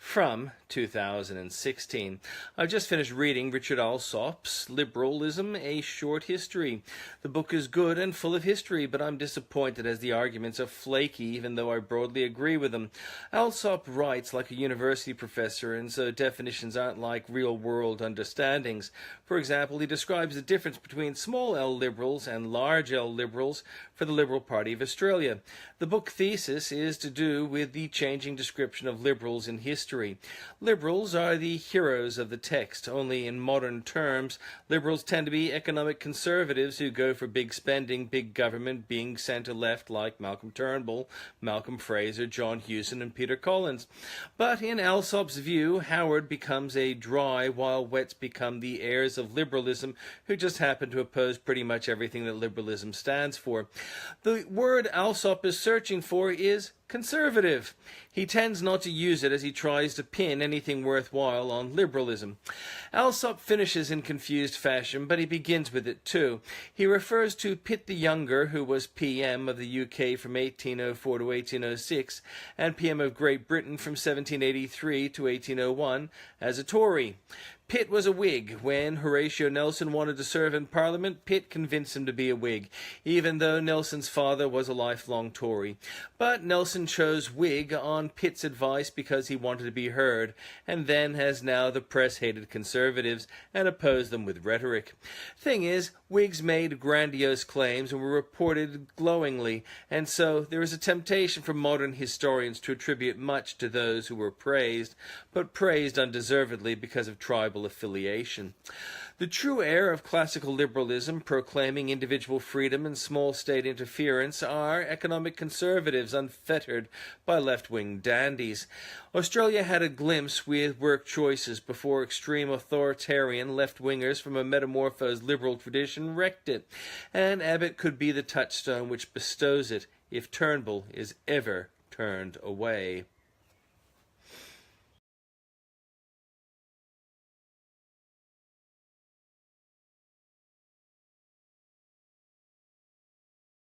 from 2016. I've just finished reading Richard Allsopp's Liberalism, A Short History. The book is good and full of history, but I'm disappointed as the arguments are flaky, even though I broadly agree with them. Allsop writes like a university professor, and so definitions aren't like real-world understandings. For example, he describes the difference between small L liberals and large L liberals for the Liberal Party of Australia. The book thesis is to do with the changing description of liberals in history. Liberals are the heroes of the text, only in modern terms, liberals tend to be economic conservatives who go for big spending, big government, being centre-left like Malcolm Turnbull, Malcolm Fraser, John Hewson and Peter Collins. But in Allsop's view, Howard becomes a dry, while wets become the heirs of liberalism, who just happen to oppose pretty much everything that liberalism stands for. The word Allsop is searching for is conservative. He tends not to use it as he tries to pin anything worthwhile on liberalism. Allsop finishes in confused fashion, but he begins with it too. He refers to Pitt the Younger, who was PM of the UK from 1804 to 1806, and PM of Great Britain from 1783 to 1801, as a Tory. Pitt was a Whig. When Horatio Nelson wanted to serve in Parliament, Pitt convinced him to be a Whig, even though Nelson's father was a lifelong Tory. But Nelson chose Whig on Pitt's advice because he wanted to be heard, and then, as now, the press hated conservatives and opposed them with rhetoric. Thing is, Whigs made grandiose claims and were reported glowingly, and so there is a temptation for modern historians to attribute much to those who were praised, but praised undeservedly because of tribal affiliation. The true heir of classical liberalism, proclaiming individual freedom and small state interference, are economic conservatives unfettered by left-wing dandies. Australia had a glimpse with work choices before extreme authoritarian left-wingers from a metamorphosed liberal tradition wrecked it, and Abbott could be the touchstone which bestows it if Turnbull is ever turned away.